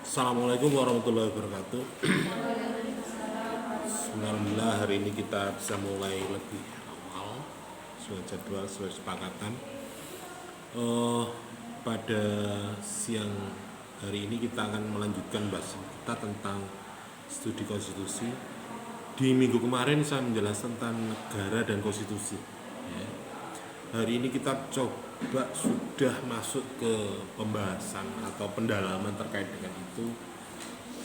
Assalamualaikum warahmatullahi wabarakatuh. Alhamdulillah hari ini kita bisa mulai lebih awal sesuai jadwal, sesuai kesepakatan. Eh, Pada siang hari ini kita akan melanjutkan bahas kita tentang studi konstitusi. Di minggu kemarin saya menjelaskan tentang negara dan konstitusi. Ya. Hari ini kita coba sudah masuk ke pembahasan atau pendalaman terkait dengan itu.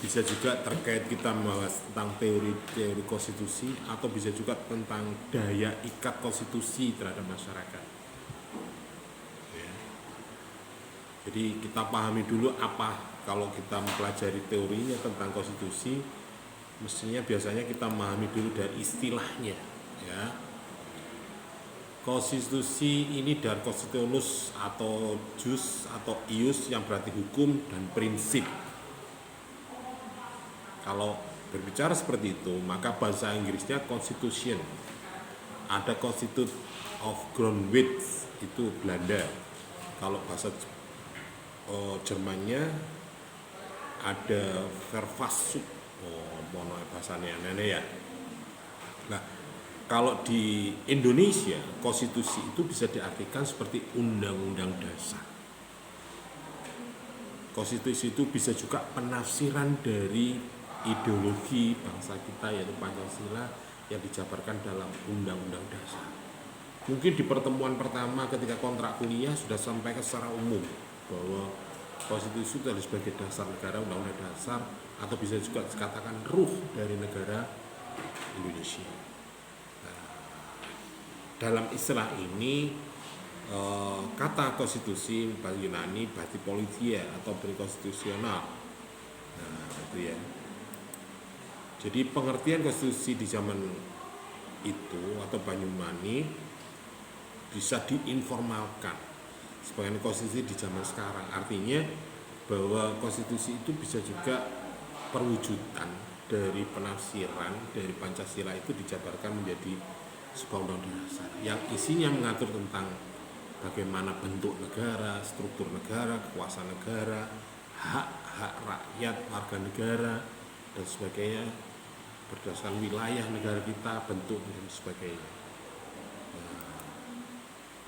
Bisa juga terkait kita membahas tentang teori-teori konstitusi atau bisa juga tentang daya ikat konstitusi terhadap masyarakat. Ya. Jadi kita pahami dulu apa kalau kita mempelajari teorinya tentang konstitusi, mestinya biasanya kita memahami dulu dari istilahnya. Ya. Konstitusi ini dari konstitusionus atau jus atau ius yang berarti hukum dan prinsip. Kalau berbicara seperti itu, maka bahasa Inggrisnya constitution. Ada Constitute of Grondwich, itu Belanda. Kalau bahasa Jermannya ada Verfassung. Mohon bahasanya aneh ya. Nah, kalau di Indonesia, konstitusi itu bisa diartikan seperti undang-undang dasar. Konstitusi itu bisa juga penafsiran dari ideologi bangsa kita yaitu Pancasila yang dijabarkan dalam undang-undang dasar. Mungkin di pertemuan pertama ketika kontrak kuliah sudah sampaikan secara umum bahwa konstitusi itu adalah sebagai dasar negara, undang-undang dasar, atau bisa juga dikatakan ruh dari negara Indonesia. Dalam istilah ini kata konstitusi bahasa Yunani berarti politia atau konstitusional. Nah, itu ya. Jadi pengertian konstitusi di zaman itu atau Banyumani bisa diinformalkan sebagai konstitusi di zaman sekarang. Artinya bahwa konstitusi itu bisa juga perwujudan dari penafsiran dari Pancasila itu dijabarkan menjadi sebuah undang-undang dasar yang isinya mengatur tentang bagaimana bentuk negara, struktur negara, kekuasaan negara, hak-hak rakyat, warga negara, dan sebagainya berdasarkan wilayah negara kita, bentuk dan sebagainya.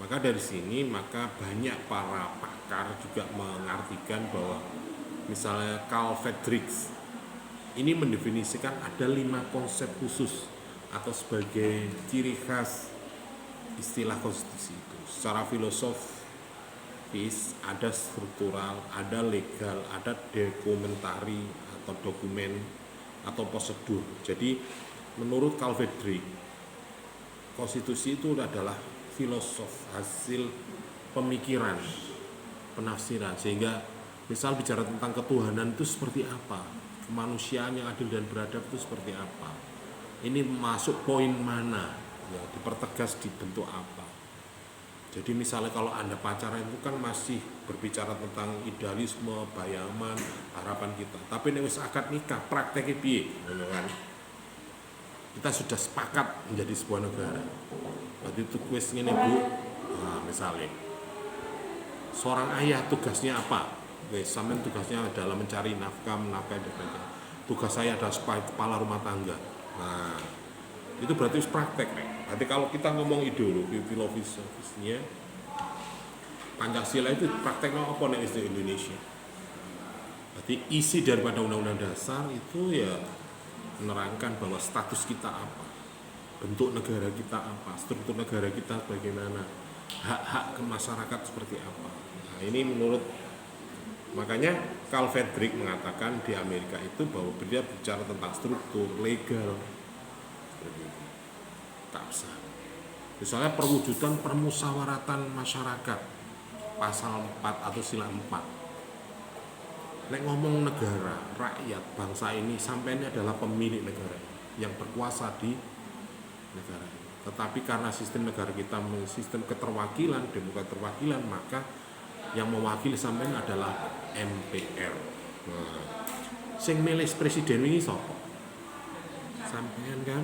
Maka dari sini maka banyak para pakar juga mengartikan bahwa misalnya Carl Friedrich ini mendefinisikan ada 5 konsep khusus atau sebagai ciri khas istilah konstitusi itu. Secara filosofis ada struktural, ada legal, ada dokumentari atau dokumen atau prosedur. Jadi menurut Carl Friedrich, konstitusi itu adalah filosof hasil pemikiran, penafsiran, sehingga misal bicara tentang ketuhanan itu seperti apa, kemanusiaan yang adil dan beradab itu seperti apa, ini masuk poin mana, ya, dipertegas di bentuk apa. Jadi misalnya kalau Anda pacaran itu kan masih berbicara tentang idealisme, bayaman, harapan kita. Tapi nek wis akad nikah, prakteknya piye, ngono kan? Kita sudah sepakat menjadi sebuah negara. Berarti itu wis ngene Bu. Nah, misalnya seorang ayah tugasnya apa? Wis sampean tugasnya adalah mencari nafkah, menafkahi dan sebagainya. Tugas saya adalah sebagai kepala rumah tangga. Nah, itu berarti praktek. Berarti kalau kita ngomong ideologi filosofisnya Pancasila itu prakteknya apa nih di Indonesia? Berarti isi daripada undang-undang dasar itu ya menerangkan bahwa status kita apa, bentuk negara kita apa, struktur negara kita bagaimana, hak-hak ke masyarakat seperti apa. Nah, ini menurut makanya Carl Friedrich mengatakan di Amerika itu bahwa dia bicara tentang struktur legal seperti itu. Kapsa. Misalnya perwujudan permusyawaratan masyarakat pasal 4 atau sila 4. Nek ngomong negara, rakyat, bangsa ini sampai ini adalah pemilik negara yang berkuasa di negara ini. Tetapi karena sistem negara kita sistem keterwakilan, demokrasi terwakilan, maka yang mewakili sampai ini adalah MPR. Nah, sing milih presiden ini sapa? Sampean kan?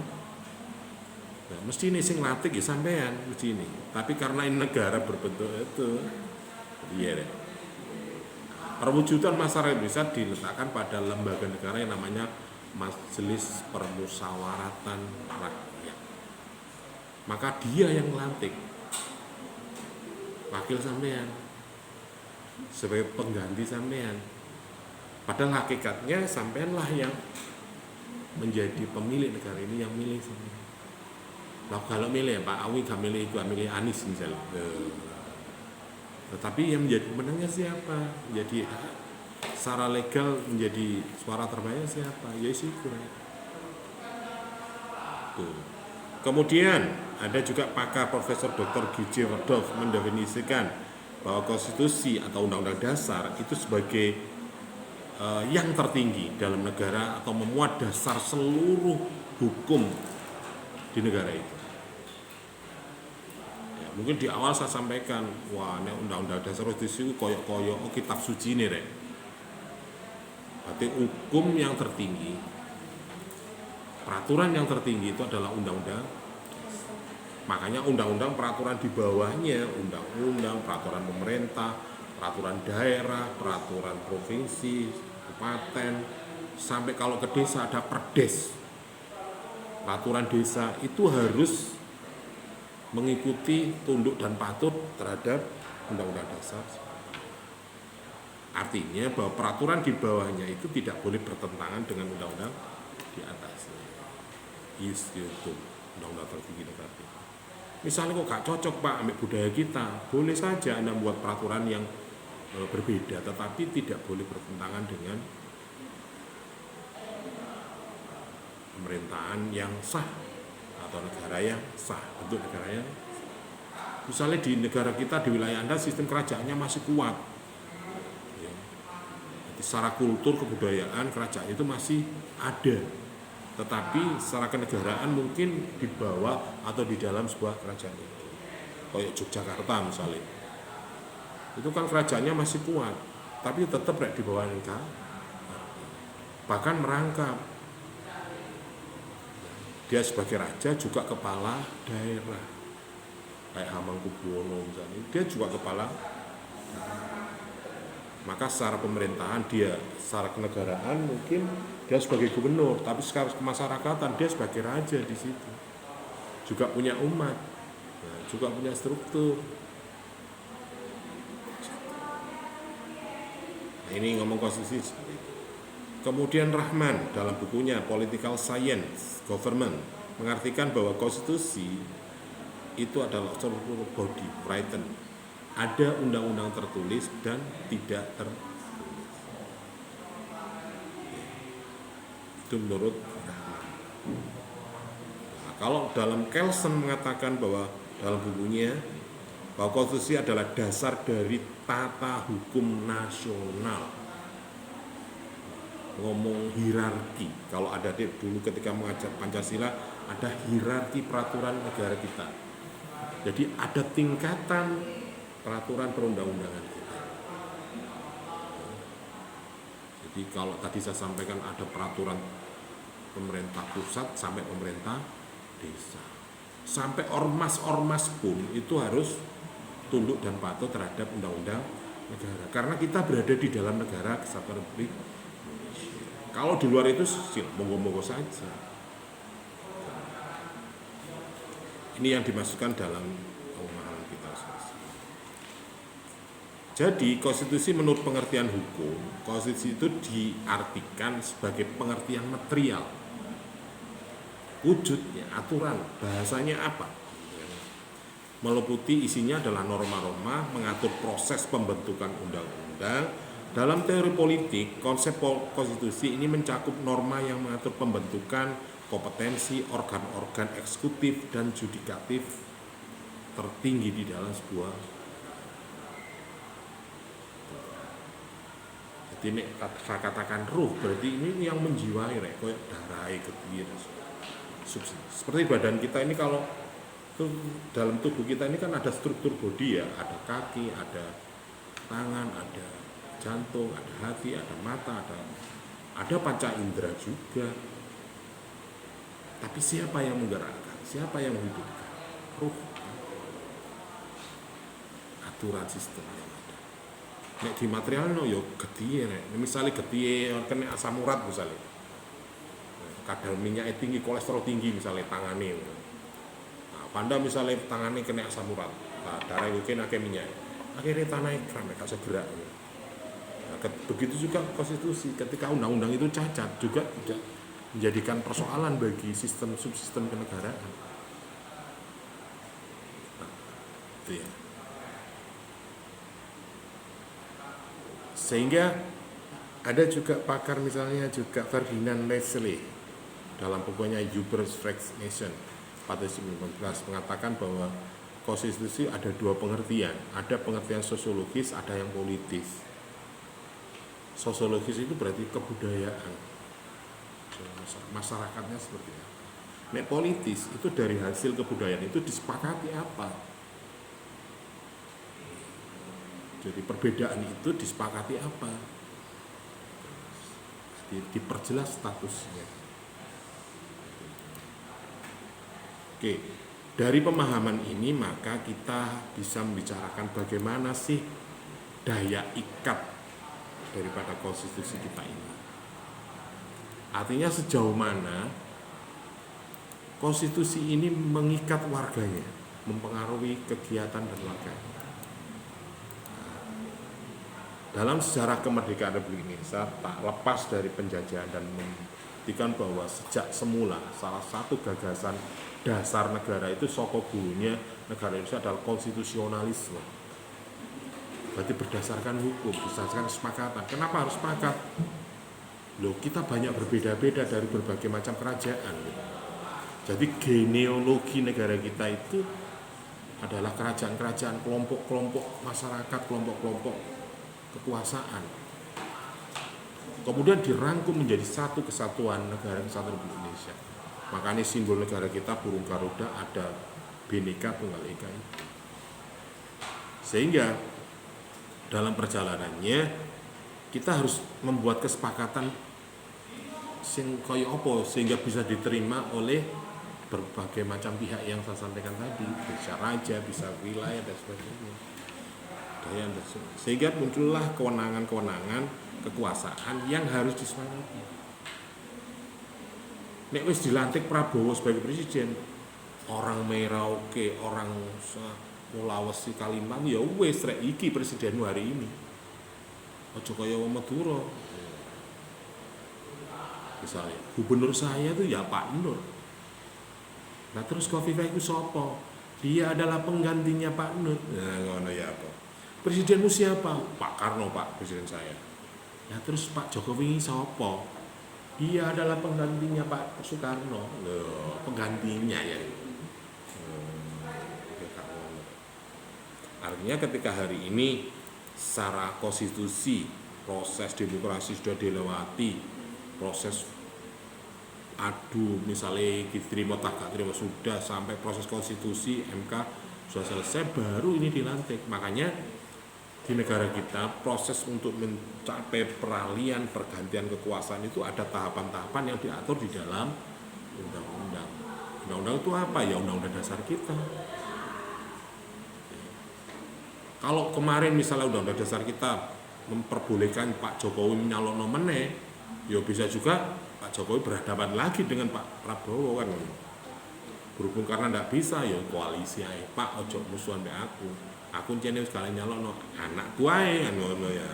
Nah, mesti ini sing latih ya sampean mesti ini. Tapi karena ini negara berbentuk itu, iya deh. Perwujudan masyarakat Indonesia diletakkan pada lembaga negara yang namanya Majelis Permusyawaratan Rakyat. Maka dia yang melantik wakil sampean sebagai pengganti sampean. Padahal hakikatnya sampeanlah yang menjadi pemilik negara ini, yang milih sampean. Nah, kalau milih Pak Awi gak milih, gak milih Anies misalnya. Tetapi yang menjadi pemenangnya siapa? Jadi secara legal menjadi suara terbanyak siapa? Ya sih. Kemudian ada juga pakar Profesor Dr. G.J. Rudolph mendefinisikan bahwa konstitusi atau undang-undang dasar itu sebagai yang tertinggi dalam negara atau memuat dasar seluruh hukum di negara itu. Mungkin di awal saya sampaikan, wah ini undang-undang dasar itu koyok-koyok kitab suci nih rek. Berarti hukum yang tertinggi, peraturan yang tertinggi itu adalah undang-undang. Makanya undang-undang peraturan di bawahnya, undang-undang, peraturan pemerintah, peraturan daerah, peraturan provinsi, kabupaten, sampai kalau ke desa ada perdes. Peraturan desa itu harus mengikuti tunduk dan patuh terhadap undang-undang dasar. Artinya bahwa peraturan di bawahnya itu tidak boleh bertentangan dengan undang-undang di atasnya. Itu undang-undang tertinggi negara. Misalnya kok gak cocok Pak ambil budaya kita, boleh saja Anda membuat peraturan yang berbeda, tetapi tidak boleh bertentangan dengan pemerintahan yang sah atau negara yang sah, bentuk negara yang misalnya di negara kita, di wilayah Anda sistem kerajaannya masih kuat ya. Jadi secara kultur kebudayaan kerajaan itu masih ada, tetapi secara kenegaraan mungkin di bawah atau di dalam sebuah kerajaan itu. Kayak Yogyakarta misalnya, itu kan kerajaannya masih kuat, tapi tetap di bawah negara, bahkan merangkap. Dia sebagai raja juga kepala daerah, kayak Hamengkubuwono misalnya, dia juga kepala. Maka secara pemerintahan dia, secara kenegaraan mungkin dia sebagai gubernur, tapi secara kemasyarakatan dia sebagai raja di situ. Juga punya umat, juga punya struktur. Nah, ini ngomong konstitusi seperti itu. Kemudian Rahman dalam bukunya Political Science Government mengartikan bahwa konstitusi itu adalah struktur body written, ada undang-undang tertulis dan tidak tertulis. Itu menurut Rahman. Nah, kalau dalam Kelsen mengatakan bahwa dalam bukunya bahwa konstitusi adalah dasar dari tata hukum nasional. Ngomong hierarki, kalau ada dulu ketika mengajar Pancasila ada hierarki peraturan negara kita. Jadi ada tingkatan peraturan perundang-undangan kita. Jadi kalau tadi saya sampaikan ada peraturan pemerintah pusat sampai pemerintah desa, sampai ormas-ormas pun itu harus tunduk dan patuh terhadap undang-undang negara, karena kita berada di dalam negara kesatuan Republik Indonesia. Kalau di luar itu monggo-monggo saja. Ini yang dimasukkan dalam pemahaman kita. Jadi konstitusi menurut pengertian hukum, konstitusi itu diartikan sebagai pengertian material, wujudnya, aturan, bahasanya apa. Meliputi isinya adalah norma-norma mengatur proses pembentukan undang-undang. Dalam teori politik, konsep konstitusi ini mencakup norma yang mengatur pembentukan kompetensi organ-organ eksekutif dan yudikatif tertinggi di dalam sebuah. Jadi ini saya katakan ruh, berarti ini yang menjiwai kayak darah, ketir, seperti badan kita ini. Kalau dalam tubuh kita ini kan ada struktur bodi ya, ada kaki, ada tangan, ada jantung, ada hati, ada mata, ada panca indera juga. Tapi siapa yang menggerakkan? Siapa yang menghidupkan? Ruh. Aturan sistem yang ada. Nek di materialno yo getihe nek. Misale getihe kena asam urat misale. Kadar minyak tinggi, kolesterol tinggi misalnya tangane. Nah, Panda misalnya tangane kena asam urat. Nah, darah mungkin akeh minyak. Akhirnya tanah kram gak bisa gerak. Nah, begitu juga konstitusi. Ketika undang-undang itu cacat juga tidak menjadikan persoalan bagi sistem subsistem kenegaraan. Nah, itu ya. Sehingga ada juga pakar misalnya juga Ferdinand Lassalle dalam bukunya Hubris Rex Nation 1915 mengatakan bahwa konstitusi ada dua pengertian, ada pengertian sosiologis, ada yang politis. Sosiologis itu berarti kebudayaan, masyarakatnya seperti apa. Nek politis itu dari hasil kebudayaan itu disepakati apa. Jadi perbedaan itu disepakati apa, diperjelas statusnya. Oke, dari pemahaman ini maka kita bisa membicarakan bagaimana sih daya ikat daripada konstitusi kita ini. Artinya sejauh mana konstitusi ini mengikat warganya, mempengaruhi kegiatan dan warganya. Dalam sejarah kemerdekaan Republik Indonesia tak lepas dari penjajahan dan membuktikan bahwa sejak semula salah satu gagasan dasar negara itu soko gurunya negara Indonesia adalah konstitusionalisme. Berarti berdasarkan hukum, berdasarkan kesepakatan. Kenapa harus sepakat? Loh, kita banyak berbeda-beda dari berbagai macam kerajaan. Jadi genealogi negara kita itu adalah kerajaan-kerajaan, kelompok-kelompok masyarakat, kelompok-kelompok kekuasaan. Kemudian dirangkum menjadi satu kesatuan negara kesatuan Republik Indonesia. Makanya simbol negara kita burung garuda, ada Bhinneka Tunggal Ika. Sehingga dalam perjalanannya kita harus membuat kesepakatan sing kaya apa sehingga bisa diterima oleh berbagai macam pihak yang saya sampaikan tadi, bisa raja, bisa wilayah dan sebagainya. Sehingga muncullah kewenangan-kewenangan kekuasaan yang harus disepakati. Nek wis dilantik Prabowo sebagai presiden, orang Merauke, orang Sulawesi, Kalimantan, ya wis rek iki presidenmu hari ini. Aja kaya wong Madura. Misalnya, gubernur saya itu ya Pak Nur. Nah terus Khofifah itu sapa? Dia adalah penggantinya Pak Nur. Nah ngono ya apa? Presidenmu siapa? Pak Karno, Pak, presiden saya. Ya terus Pak Jokowi siapa? Dia adalah penggantinya Pak Soekarno. Loh, penggantinya ya. Artinya ketika hari ini secara konstitusi proses demokrasi sudah dilewati, proses adu misalnya diterima tak gak terima sudah sampai proses konstitusi MK sudah selesai, baru ini dilantik. Makanya di negara kita proses untuk mencapai peralihan pergantian kekuasaan itu ada tahapan-tahapan yang diatur di dalam undang-undang. Undang-undang itu apa? Ya undang-undang dasar kita. Kalau kemarin misalnya undang-undang dasar kita memperbolehkan Pak Jokowi menyalonkan meneh, ya bisa juga Pak Jokowi berhadapan lagi dengan Pak Prabowo kan. Berhubung karena tidak bisa, ya koalisi aja. Pak ojo musuhan mbek aku njene wis kalian nyalonno anakku ae kan ngono ya.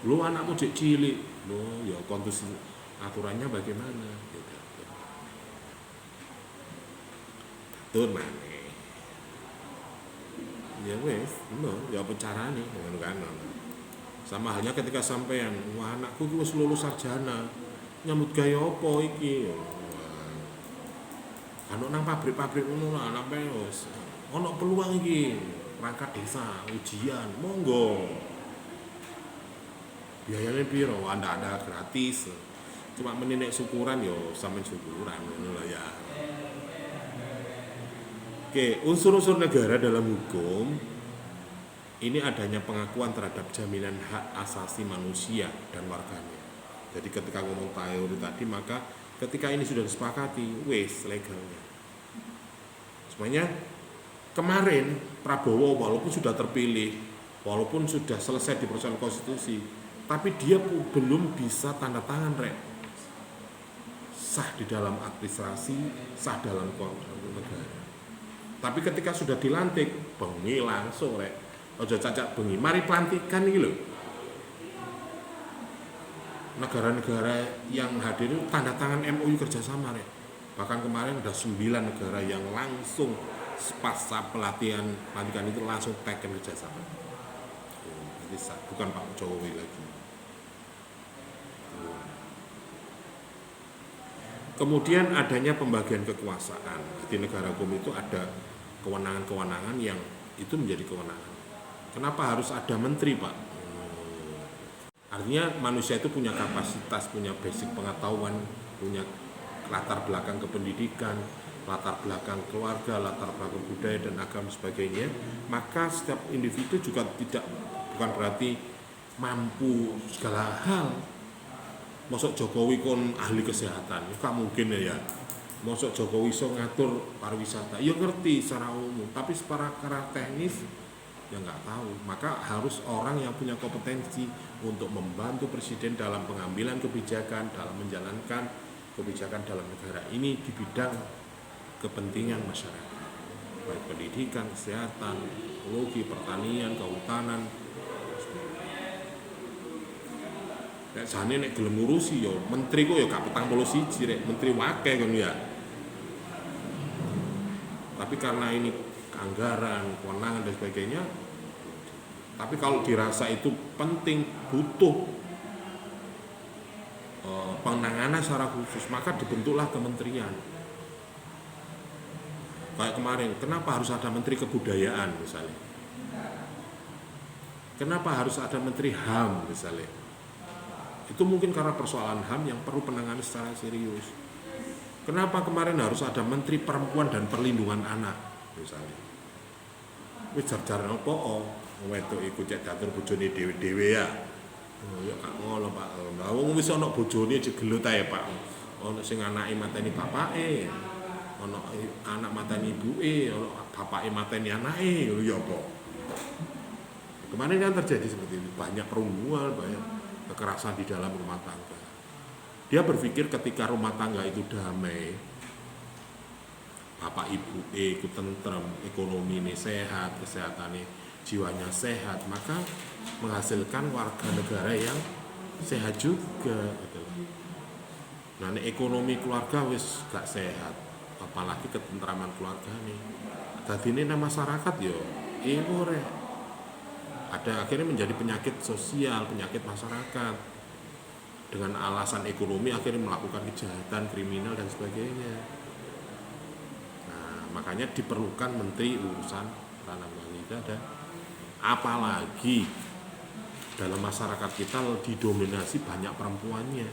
Lu anakmu cek cilik, lo ya konstitusi aturannya bagaimana gitu. Atur maneh. Ya wis, ya apa carane ngono kan. Sama halnya ketika sampean, wah anakku iki wis lulus sarjana. Nyambut gawe apa iki? Anu nang pabrik-pabrik ngono lah, sampe wis ono peluang iki, perangkat desa, ujian, monggo. Biayanya piro? Anda ada gratis. Cuma meninek syukuran yo sampean syukuran ngono lah ya. Oke, unsur-unsur negara dalam hukum ini adanya pengakuan terhadap jaminan hak asasi manusia dan warganya. Jadi ketika ngomong teori tadi, maka ketika ini sudah disepakati, wes legalnya. Sebenarnya kemarin Prabowo walaupun sudah terpilih walaupun sudah selesai di proses konstitusi, tapi dia belum bisa tanda tangan rek, sah di dalam administrasi, sah dalam negara. Tapi ketika sudah dilantik, bengi langsung rek, ojo cacak bengi, mari pelantikan ini loh. Negara-negara yang hadir itu tanda tangan MOU kerjasama rek. Bahkan kemarin ada 9 negara yang langsung pasca pelantikan itu langsung teken kerjasama. Jadi bukan Pak Jokowi lagi. Kemudian adanya pembagian kekuasaan. Di negara hukum itu ada kewenangan-kewenangan yang itu menjadi kewenangan. Kenapa harus ada menteri, Pak? Artinya manusia itu punya kapasitas, punya basic pengetahuan, punya latar belakang kependidikan, latar belakang keluarga, latar belakang budaya dan agama sebagainya. Maka setiap individu juga bukan berarti mampu segala hal. Mosok Jokowi kon ahli kesehatan, gak mungkin ya. Mosok Jokowi iso ngatur pariwisata, ya ngerti secara umum, tapi secara teknis ya nggak tahu. Maka harus orang yang punya kompetensi untuk membantu presiden dalam pengambilan kebijakan, dalam menjalankan kebijakan dalam negara ini di bidang kepentingan masyarakat, baik pendidikan, kesehatan, ekologi, pertanian, kehutanan. Nek jane nek gelem ngurusi ya menteri kok ya gak 41 rek, menteri wakil kan ya. Tapi karena ini anggaran, kewenangan dan sebagainya, tapi kalau dirasa itu penting, butuh penanganan secara khusus, maka dibentuklah kementerian. Kayak kemarin, kenapa harus ada menteri kebudayaan misalnya? Kenapa harus ada menteri HAM misalnya? Itu mungkin karena persoalan HAM yang perlu penanganan secara serius. Kenapa kemarin harus ada menteri perempuan dan perlindungan anak misalnya? Wis jar-jar opo wedok iku cek datur bojone dhewe-dhewe ya. Oh ya gak ngono Pak. Lah wong wis ana bojone jegelut ae Pak. Ana sing anake mateni bapake, ana anak mateni ibuke, ana bapake mateni anake, lho ya apa? Kemarin kan terjadi seperti itu, banyak perundungan, banyak kekerasan di dalam rumah tangga. Dia berpikir ketika rumah tangga itu damai, bapak ibu ikut tentrem, ekonomi ini sehat, kesehatan ini jiwanya sehat, maka menghasilkan warga negara yang sehat juga. Nah, ini ekonomi keluarga wis gak sehat, apalagi ketentraman keluarga nih. Tadi ini masyarakat yo, ada akhirnya menjadi penyakit sosial, penyakit masyarakat. Dengan alasan ekonomi akhirnya melakukan kejahatan, kriminal dan sebagainya. Nah, makanya diperlukan menteri urusan tanah wanita dan apalagi dalam masyarakat kita didominasi banyak perempuannya.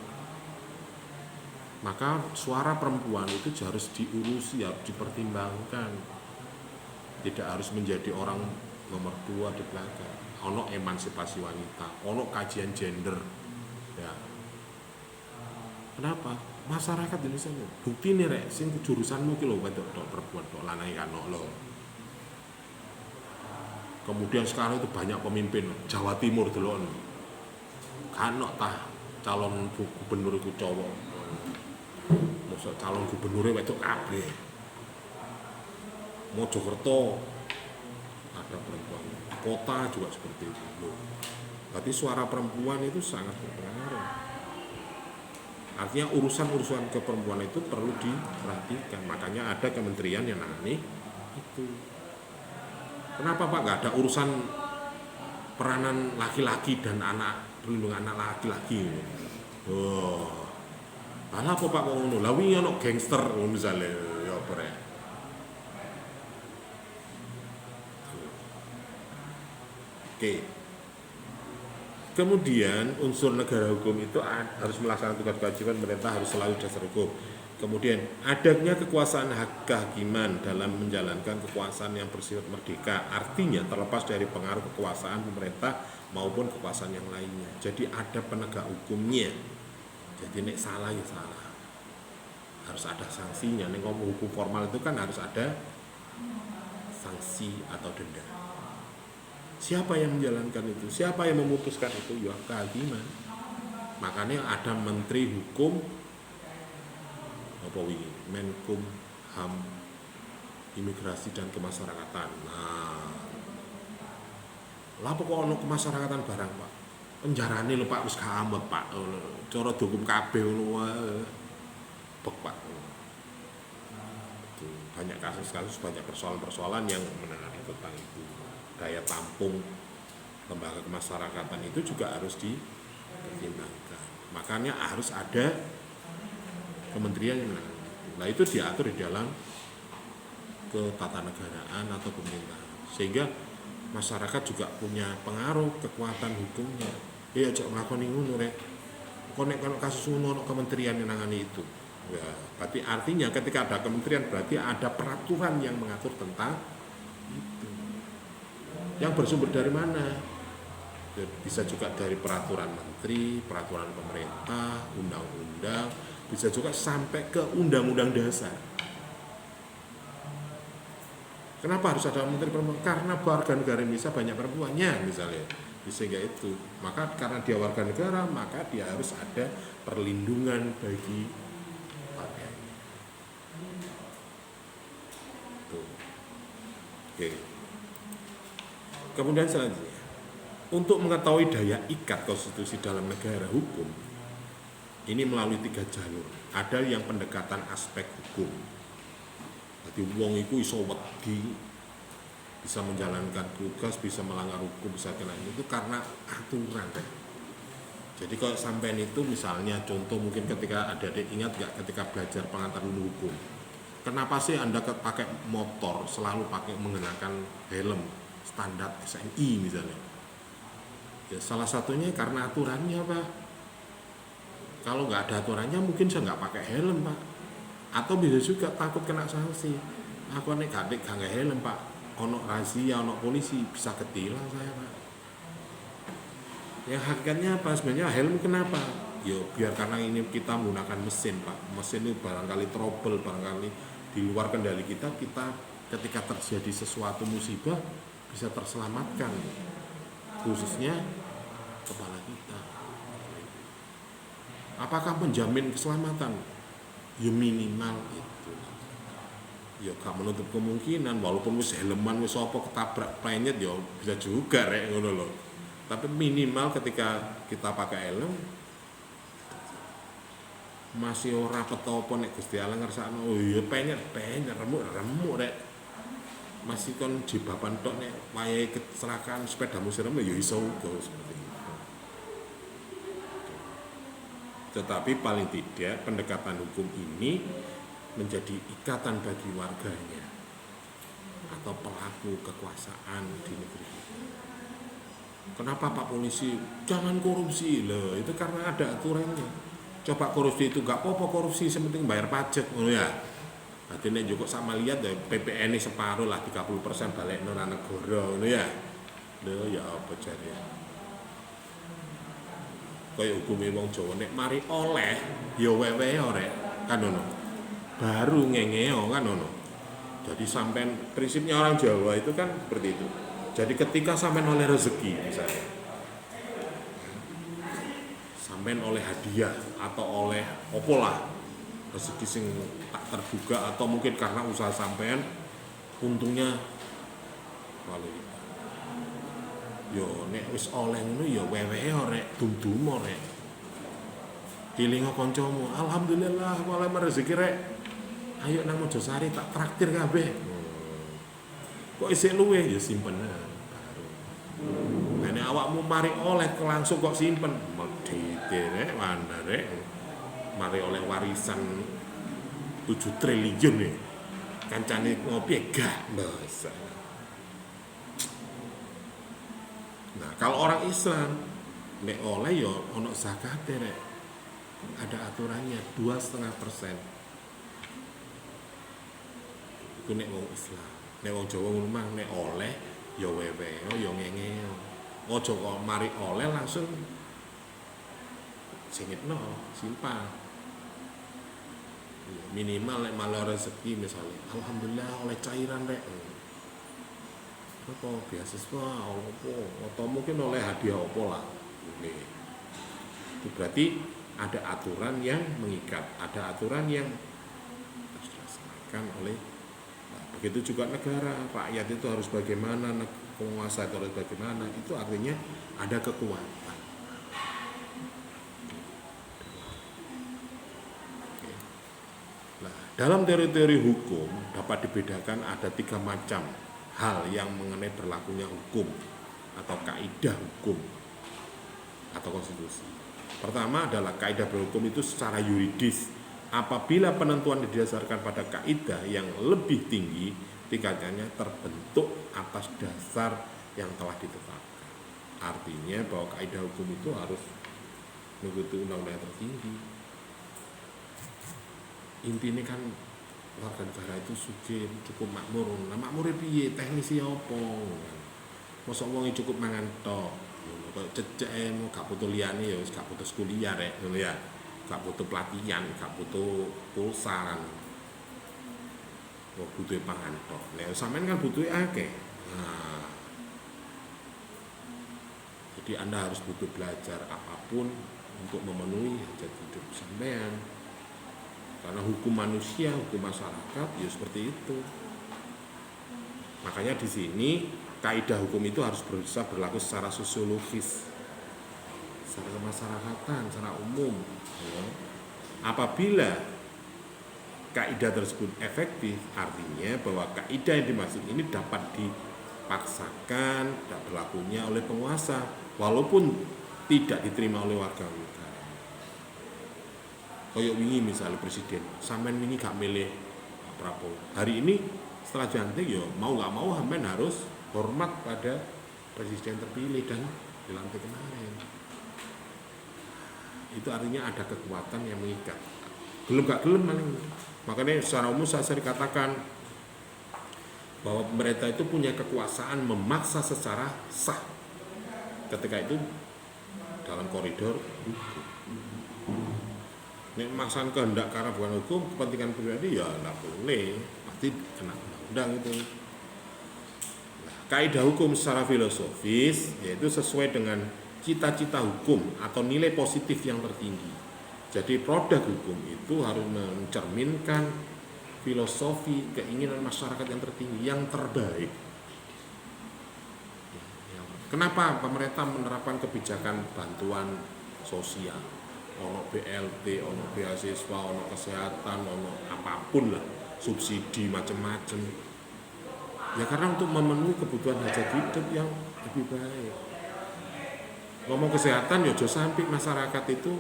Maka suara perempuan itu harus diurusi, harus dipertimbangkan. Tidak harus menjadi orang nomor 2 di belakang. Ono emansipasi wanita, ono kajian gender. Ya. Kenapa? Masyarakat Indonesia bukti nih rek, sing jurusanmu ki lho wedok tok perempuan tok lanang kan lho. Kemudian sekarang itu banyak pemimpin Jawa Timur delok. Kan tah calon gubernur iku cowok. Mosok calon gubernure wedok kabeh. Mojokerto ada perempuan. Kota juga seperti itu. Berarti suara perempuan itu sangat berpengaruh. Artinya urusan-urusan keperempuan itu perlu diperhatikan. Makanya ada kementerian yang nangani itu. Kenapa Pak nggak ada urusan peranan laki-laki dan anak, perlindungan anak laki-laki? Oh, malah apa Pak ngono? Lah wingi ana gangster misalnya, ya apa rek? Oke. Kemudian unsur negara hukum itu harus melaksanakan tugas kewajiban pemerintah, harus selalu dasar hukum. Kemudian adanya kekuasaan hak kehakiman dalam menjalankan kekuasaan yang bersifat merdeka, artinya terlepas dari pengaruh kekuasaan pemerintah maupun kekuasaan yang lainnya. Jadi ada penegak hukumnya. Jadi nek salah ya salah, harus ada sanksinya. Nek ngomong hukum formal itu kan harus ada sanksi atau denda. Siapa yang menjalankan itu? Siapa yang memutuskan itu? Ya kehakiman. Makanya ada Menteri Hukum apa wingi? Menkum HAM, Imigrasi dan Kemasyarakatan. Nah, lah pokok ono kemasyarakatan barang, Pak. Penjarane lho Pak wis gak ambek, Pak. Cara dihukum kabeh ngono wae. Bek, Pak. Itu banyak kasus-kasus, banyak persoalan-persoalan yang menangani tentang itu. Daya tampung lembaga kemasyarakatan itu juga harus dipertimbangkan. Makanya harus ada kementerian yang menangani. Nah itu diatur di dalam ketatanegaraan atau pemerintahan, sehingga masyarakat juga punya pengaruh kekuatan hukumnya. Ya cek nglakoni ngono rek. Kok nek kasus ngono kementerian yang nangani itu. Ya, berarti artinya ketika ada kementerian berarti ada peraturan yang mengatur tentang itu. Yang bersumber dari mana? Ya, bisa juga dari peraturan menteri, peraturan pemerintah, undang-undang, bisa juga sampai ke undang-undang dasar. Kenapa harus ada menteri perempuan? Karena warga negara Indonesia banyak perempuannya misalnya. Sehingga itu, maka karena dia warga negara, maka dia harus ada perlindungan bagi warga. Tuh. Oke. Kemudian selanjutnya, untuk mengetahui daya ikat konstitusi dalam negara hukum, ini melalui 3 jalur. Ada yang pendekatan aspek hukum. Jadi wong iku iso wedi, bisa menjalankan tugas, bisa melanggar hukum, bisa kena itu karena aturan. Jadi kalau sampean itu misalnya contoh mungkin ketika adik-adik ingat nggak ketika belajar pengantar ilmu hukum, kenapa sih Anda pakai motor selalu pakai mengenakan helm standar SNI misalnya? Ya salah satunya karena aturannya Pak. Kalau nggak ada aturannya mungkin saya nggak pakai helm Pak. Atau bisa juga takut kena sanksi. Aku nek gak helm Pak, ono razia, ono polisi bisa ketilang saya Pak. Yang hakikatnya apa sebenarnya helm kenapa? Yo biar karena ini kita menggunakan mesin Pak. Mesin itu barangkali trouble, barangkali di luar kendali kita ketika terjadi sesuatu musibah bisa terselamatkan. Khususnya kepala kita. Apakah menjamin keselamatan? Ya minimal itu. Ya gak menutup kemungkinan walaupun wis helman wis apa ketabrak penyet ya bisa juga rek ngono lho. Tapi minimal ketika kita pakai helm masih ora petopo nek Gusti Allah ngersakno oh ya penyet remuk rek. Masih kon jebaban tok nek wayahe kecelakaan sepedamu sirem ya iso uga seperti itu. Tetapi paling tidak pendekatan hukum ini menjadi ikatan bagi warganya atau pelaku kekuasaan di negeri kita. Kenapa Pak Polisi jangan korupsi? Loh, itu karena ada aturannya. Coba korupsi itu gak apa-apa korupsi, sepenting bayar pajak. Oh ya. Berarti nek juga sama lihat ya PPN ini separuh lah 30% balik nang negara ngono ya. Lho ya apa jare. Kaya hukume wong Jawa nek mari oleh ya wewe rek kan ngono. Baru ngengeo kan ngono. Jadi sampean prinsipnya orang Jawa itu kan seperti itu. Jadi ketika sampean oleh rezeki misalnya, sampean oleh hadiah atau oleh opo lah rezeki sing tak terduga atau mungkin karena usaha sampean untungnya paling yo nek wis oleh ngono ya wewehe rek dum-dum rek. Dilingo kancamu, alhamdulillah oleh rezeki rek. Ayo nang Mojosari tak traktir kabeh. Kok isih luweh ya simpen baru. Nek awakmu mari oleh langsung kok simpen, medhite rek mana rek. Mari oleh warisan 7 triliun nih. Kancane ngopi gak mbasa. Nah, kalau orang Islam nek oleh ya ono zakate rek. Ada aturannya 2,5%. Iku nek wong Islam. Nek wong Jawa ngono mah nek oleh ya wewe, ya ngengeo. Aja kok mari oleh langsung singitno, simpan. Minimal nek malah rezeki misalnya. Alhamdulillah oleh cairan rek. apa beasiswa apa atau mungkin oleh hadiah apa lah. Ini itu berarti ada aturan yang mengikat, ada aturan yang harus dilaksanakan oleh. Nah, begitu juga negara, rakyat itu harus bagaimana, penguasa itu harus bagaimana, itu artinya ada kekuatan. Oke. Nah, dalam teori-teori hukum dapat dibedakan ada 3 macam hal yang mengenai berlakunya hukum atau kaidah hukum atau konstitusi. Pertama adalah kaidah berhukum itu secara yuridis. Apabila penentuan didasarkan pada kaidah yang lebih tinggi, tingkatannya terbentuk atas dasar yang telah ditetapkan. Artinya bahwa kaidah hukum itu harus mengikuti undang-undang yang tertinggi. Intinya kan warga negara itu sugih cukup makmur. Nah makmure piye? Teknisi apa? Mosok wong cukup mangan tok. Kok cecek gak butuh liyane ya wis gak butuh kuliah rek ngono ya. Gak butuh pelatihan, gak butuh pulsa kan. Kok butuh pangan tok. Nek sampean kan butuh akeh. Nah, jadi Anda harus butuh belajar apapun untuk memenuhi hajat hidup sampean. Karena hukum manusia, hukum masyarakat ya seperti itu. Makanya di sini kaidah hukum itu harus bisa berlaku secara sosiologis, secara kemasyarakatan, secara umum. Ya. Apabila kaidah tersebut efektif, artinya bahwa kaidah yang dimaksud ini dapat dipaksakan, tidak berlakunya oleh penguasa, walaupun tidak diterima oleh warga negara. Kayak wingi misalnya presiden, sampean wingi gak milih Pak Prabowo. Hari ini setelah dilantik ya mau gak mau sampean harus hormat pada presiden terpilih dan dilantik kemarin. Itu artinya ada kekuatan yang mengikat. Gelem gak gelem maling. Makanya secara umum saya sering katakan bahwa pemerintah itu punya kekuasaan memaksa secara sah ketika itu dalam koridor hukum. Nek maksakan kehendak karena bukan hukum, kepentingan pribadi ya tidak boleh, pasti kena undang-undang itu. Nah, kaidah hukum secara filosofis yaitu sesuai dengan cita-cita hukum atau nilai positif yang tertinggi. Jadi produk hukum itu harus mencerminkan filosofi keinginan masyarakat yang tertinggi, yang terbaik. Kenapa pemerintah menerapkan kebijakan bantuan sosial? Ono BLT, ono beasiswa, ono kesehatan, ono apapun lah, subsidi macam-macam. Ya karena untuk memenuhi kebutuhan hajat hidup yang lebih baik. Ngomong kesehatan ya jangan sampai masyarakat itu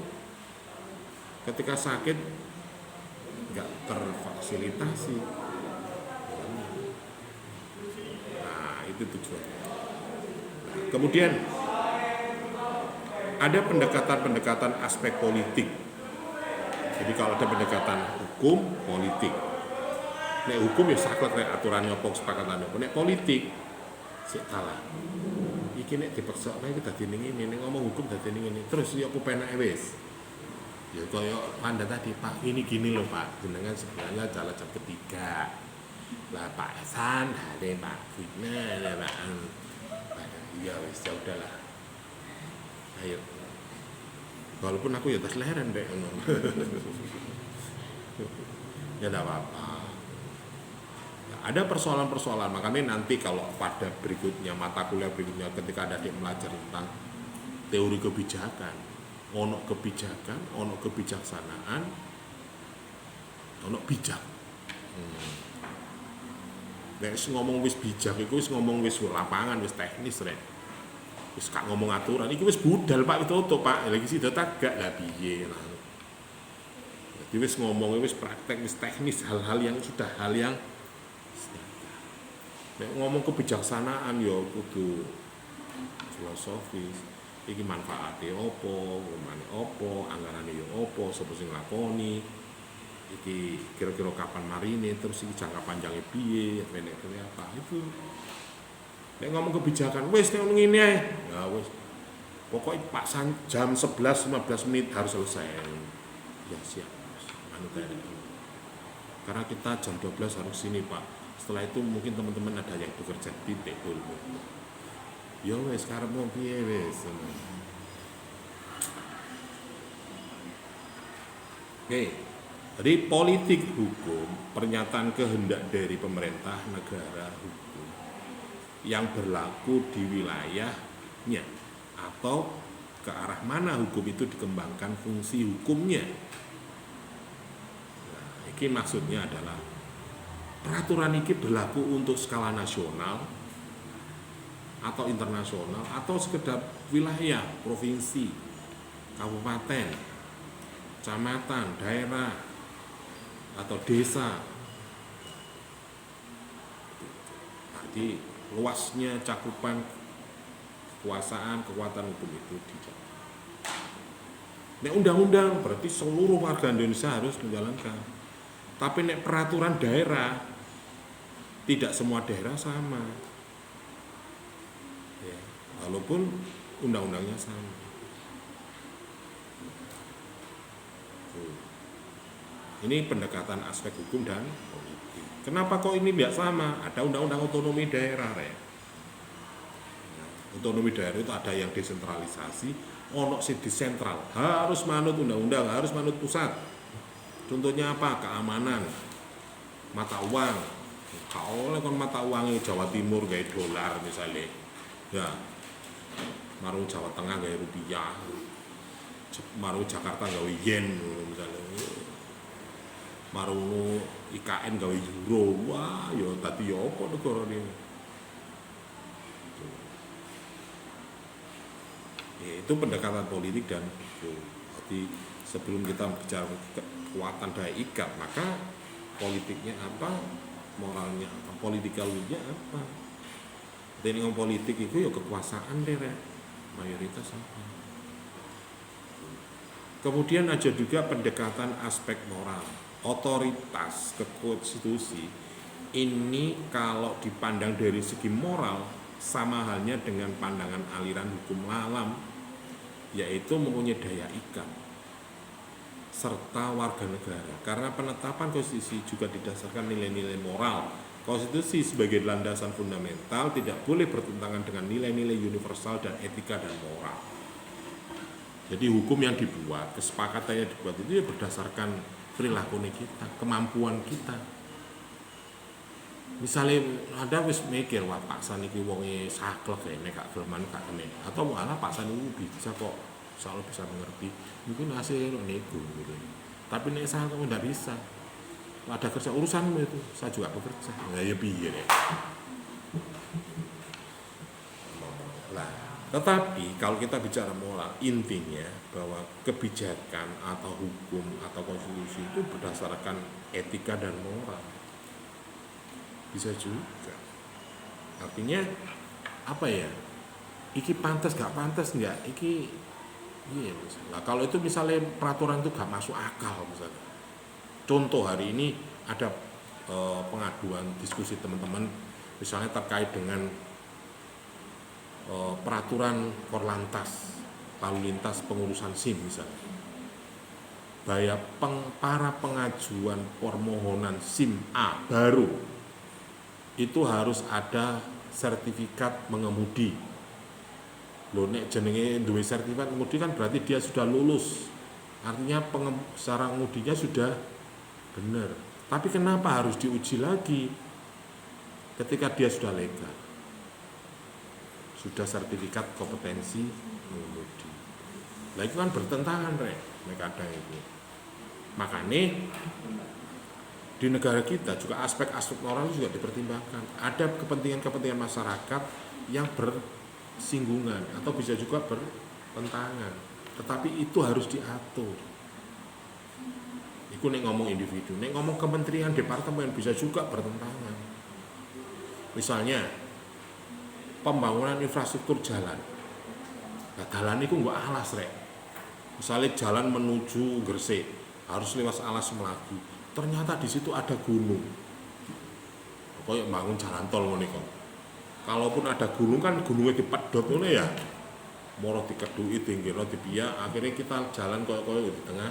ketika sakit nggak terfasilitasi. Nah itu tujuannya. Kemudian ada pendekatan-pendekatan aspek politik. Jadi kalau ada pendekatan hukum, politik. Nek hukum ya saklek nek aturannya apa kesepakatan apa. Nek politik sik kalah. Iki nek dipaksa iki dadi ngene, nek ngomong hukum dadi ngene. Terus ya aku penake wis. Ya kaya Anda tadi, Pak, ini gini loh Pak, jenengan sebenarnya jalan jam ketiga. Lah Pak Hasan, ada Pak Fitna, ada Pak. Ya wis ya udahlah. Ayo. Walaupun aku ya tas leren deh. Ya enggak apa-apa. Ada persoalan-persoalan, makanya nanti kalau pada berikutnya mata kuliah berikutnya ketika ada di belajar tentang teori kebijakan, ono kebijakan, ono kebijaksanaan, ono bijak. Nek ngomong wis bijak iku wis ngomong wis lapangan, wis teknis rek. Wis gak ngomong aturan, iki wis budal Pak tutup Pak, lagi sida tagak lah piye lah. Jadi wis ngomong wis praktek, wis teknis hal-hal yang sudah hal yang nek ngomong kebijaksanaan ya kudu filosofis. Iki manfaate opo, gimana opo, anggarane ya opo, sapa sing nglakoni. Iki kira-kira kapan marine, terus iki jangka panjangnya piye, nek apa itu. Nek ngomong kebijakan, wis nek ngene ae. Ya wis. Pokoknya Pak jam 11.15 menit harus selesai. Ya siap. Karena kita jam 12 harus sini Pak. Setelah itu mungkin teman-teman ada yang bekerja titik dulu. Ya wes sekarang mau piye wes. Oke. Jadi politik hukum, pernyataan kehendak dari pemerintah negara hukum yang berlaku di wilayahnya atau ke arah mana hukum itu dikembangkan fungsi hukumnya. Nah, ini maksudnya adalah peraturan ini berlaku untuk skala nasional atau internasional atau sekedar wilayah, provinsi, kabupaten, kecamatan, daerah atau desa. Jadi luasnya cakupan kekuasaan, kekuatan hukum itu dijaga. Nek undang-undang berarti seluruh warga Indonesia harus menjalankan. Tapi nek peraturan daerah tidak semua daerah sama. Ya, walaupun undang-undangnya sama. Ini pendekatan aspek hukum dan politik. Kenapa kok ini tidak sama? Ada undang-undang otonomi daerah, ya. Otonomi daerah itu ada yang desentralisasi, ono sing disentral, harus manut undang-undang, harus manut pusat. Contohnya apa? Keamanan, mata uang. Kalau kon mata uangnya Jawa Timur gaya dolar misalnya, ya, marung Jawa Tengah gaya rupiah, marung Jakarta gaya yen misalnya. Marungu IKN gawe euro, wah yo tadi yo apa negara ini. Ya, itu pendekatan politik dan hukum. Jadi sebelum kita bicara kekuatan daya ikat, maka politiknya apa, moralnya apa, politikalnya apa. Dan yang politik itu ya kekuasaan deh, mayoritas apa. Kemudian ada juga pendekatan aspek moral. Otoritas ke konstitusi ini kalau dipandang dari segi moral sama halnya dengan pandangan aliran hukum alam, yaitu mempunyai daya ikat serta warga negara. Karena penetapan konstitusi juga didasarkan nilai-nilai moral. Konstitusi sebagai landasan fundamental tidak boleh bertentangan dengan nilai-nilai universal dan etika dan moral. Jadi hukum yang dibuat, kesepakatan yang dibuat itu ya berdasarkan perilaku kita, kemampuan kita. Misalnya ada wis mikir wah Pak San iki wonge saklek ya nek gak gelem gak kene. Atau malah Pak San itu bisa kok selalu bisa mengerti. Mungkin hasil nego gitu. Tapi nek saya kamu enggak bisa. Ada kerja urusanmu itu, saya juga bekerja. Nah, ya piye ya. Tetapi kalau kita bicara moral, intinya bahwa kebijakan atau hukum atau konstitusi itu berdasarkan etika dan moral. Bisa juga. Artinya apa ya? Iki pantas gak pantas enggak? Iki iya misalnya. Nah, kalau itu misalnya peraturan itu gak masuk akal misalnya. Contoh hari ini ada pengaduan diskusi teman-teman misalnya terkait dengan peraturan Korlantas lalu lintas pengurusan SIM misalnya. Para pengajuan permohonan SIM A baru itu harus ada sertifikat mengemudi. Lho nek jenenge duwe sertifikat mengemudi kan berarti dia sudah lulus. Artinya secara mengemudinya sudah benar. Tapi kenapa harus diuji lagi ketika dia sudah legal? Sudah sertifikat kompetensi mengemudi. Nah itu kan bertentangan kadang itu. Makanya di negara kita juga aspek-aspek moral juga dipertimbangkan. Ada kepentingan-kepentingan masyarakat yang bersinggungan atau bisa juga bertentangan. Tetapi itu harus diatur. Itu nek ngomong individu, nek ngomong kementerian, departemen bisa juga bertentangan. Misalnya pembangunan infrastruktur jalan. Nah, jalan itu nggak alas rek. Misalnya jalan menuju Gresik harus lewat alas Melayu. Ternyata di situ ada gunung. Kayak bangun jalan tol ngono kok. Kalaupun ada gunung kan gunungnya dipedhot ngono ya. Moro dikedhuki dinggirno dipiyak, akhirnya kita jalan koyo-koyo di tengah.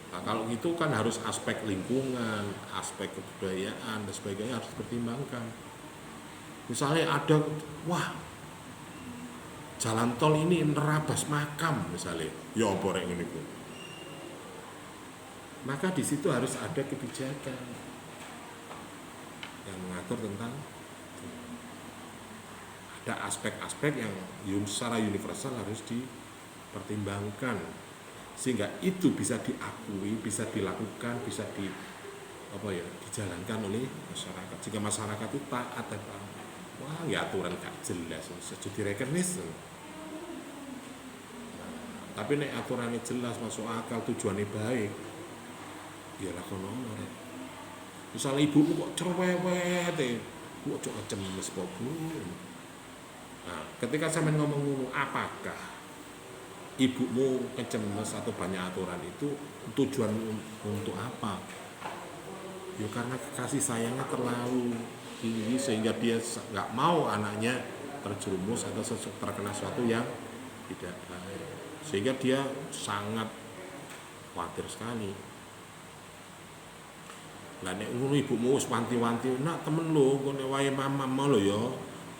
Nah, kalau gitu kan harus aspek lingkungan, aspek kebudayaan dan sebagainya harus dipertimbangkan. Misalnya ada, wah jalan tol ini nerabas makam misalnya, ya apa rek ngene iku. Maka di situ harus ada kebijakan yang mengatur tentang ada aspek-aspek yang secara universal harus dipertimbangkan sehingga itu bisa diakui, bisa dilakukan, bisa dijalankan oleh masyarakat. Jika masyarakat itu taat dan paham, wah ya aturan gak jelas, sejuk direkenis. Tapi nek aturannya jelas, masuk akal, tujuannya baik, ya lakono rek. Misalnya ibumu kok cerewet, kok cok cemes kok Bu. Nah, ketika sampean ngomong ngono, apakah ibumu kecemes atau banyak aturan itu tujuan untuk apa? Ya karena kasih sayangnya terlalu tinggi sehingga dia nggak mau anaknya terjerumus atau terkena sesuatu yang tidak baik, sehingga dia sangat khawatir sekali. Lah nek ngono ibumu wis wanti-wanti, nak temen lho, kok nek wae mama lho ya,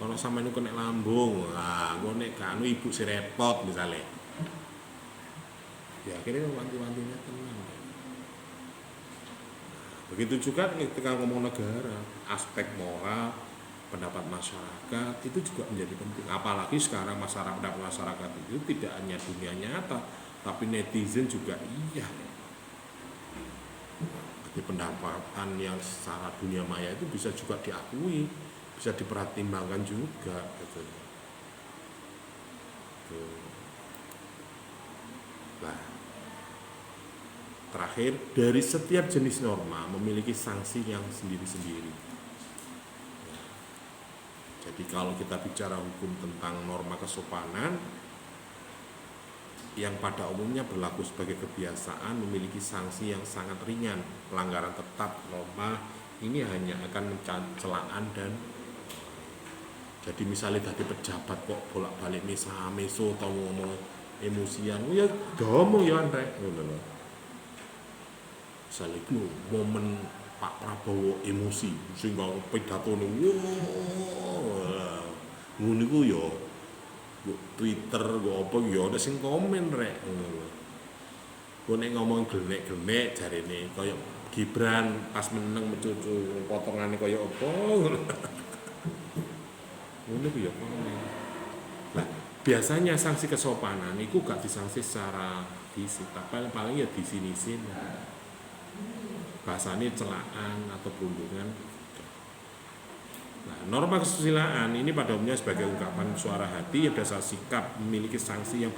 kalau sampean niku nek lambung, nah kok nek gak ibu si repot misalnya. Ya akhirnya wanti-wantinya tenang. Begitu juga ketika ngomong negara, aspek moral, pendapat masyarakat itu juga menjadi penting. Apalagi sekarang masyarakat itu tidak hanya dunia nyata, tapi netizen juga iya. Jadi pendapatan yang secara dunia maya itu bisa juga diakui, bisa dipertimbangkan juga. Gitu. Nah, terakhir, dari setiap jenis norma memiliki sanksi yang sendiri-sendiri. Jadi kalau kita bicara hukum tentang norma kesopanan, yang pada umumnya berlaku sebagai kebiasaan memiliki sanksi yang sangat ringan. Pelanggaran tetap norma ini hanya akan celaan dan jadi misalnya tadi pejabat kok bolak-balik meso atau ngomong emosian, ya ngomong ya Andre. Misalnya itu momen Pak Prabowo emosi sehingga pidatone wow ngono iku ya Twitter apa ya ada sing komen rek ngono. Ku nek ngomong glenek-glenek jarene kaya Gibran pas meneng mencucu potongane kaya apa ngono. Ngono ku ya komen. Lah biasanya sanksi kesopanan itu gak disanksi secara fisik, tapi paling ya disinisin. Bahasanya celaan atau perundungan. Nah, norma kesusilaan ini pada umumnya sebagai ungkapan suara hati yang dasar sikap memiliki sanksi yang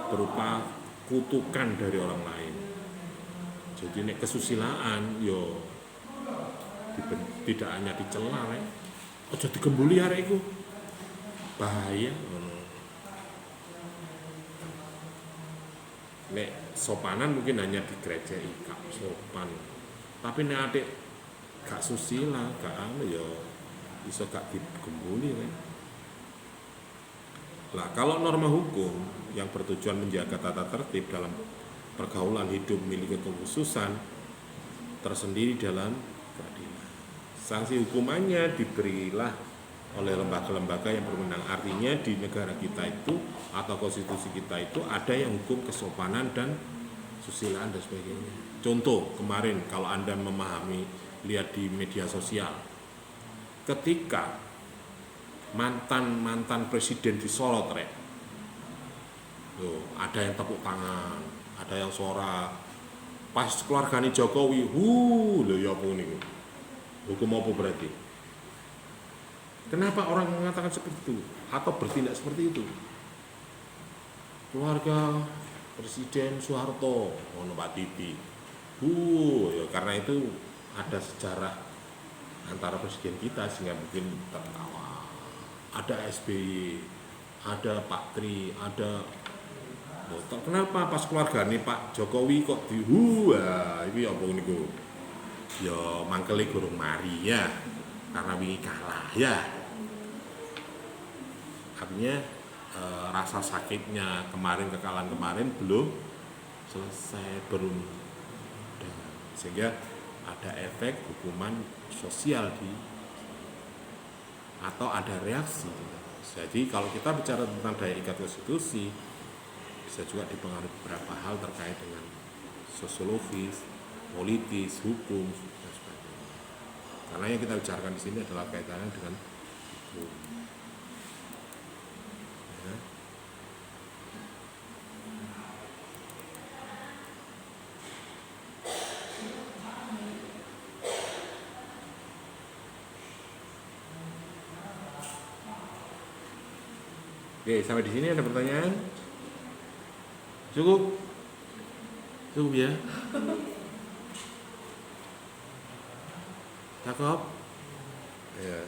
berupa kutukan dari orang lain. Jadi nek kesusilaan yo tidak hanya dicela, aja digembuli arek iku. Bahaya. Nek sopanan mungkin hanya digerejeki gak sopan. Tapi nek adik gak susila, gak ya iso gak digembuli kan. Lah kalau norma hukum yang bertujuan menjaga tata tertib dalam pergaulan hidup memiliki kekhususan tersendiri dalam keadilan. Sanksi hukumannya diberilah oleh lembaga-lembaga yang berwenang. Artinya di negara kita itu atau konstitusi kita itu ada yang hukum kesopanan dan susilaan dan sebagainya. Contoh kemarin kalau Anda memahami, lihat di media sosial, ketika mantan presiden disorot rek, ada yang tepuk tangan, ada yang sorak, pas keluarganya Jokowi, lho ya apa ini, hukum apa berarti? Kenapa orang mengatakan seperti itu atau bertindak seperti itu? Keluarga Presiden Soeharto, Pak Titi, ya karena itu ada sejarah antara presiden kita sehingga mungkin tertawa. Ada SBY, ada Pak Tri, ada kenapa pas keluarga nih Pak Jokowi kok ini apa niku? Ya mangkele gurung mari ya, karena wingi kalah ya. Artinya rasa sakitnya kekalahan kemarin belum selesai, sehingga ada efek hukuman sosial atau ada reaksi. Jadi kalau kita bicara tentang daya ikat konstitusi, bisa juga dipengaruhi beberapa hal terkait dengan sosiologis, politis, hukum, dan sebagainya. Karena yang kita bicarakan di sini adalah kaitannya dengan hukum. Ya. Oke, sampai di sini ada pertanyaan? Cukup? Cukup ya? Cakep? Ya.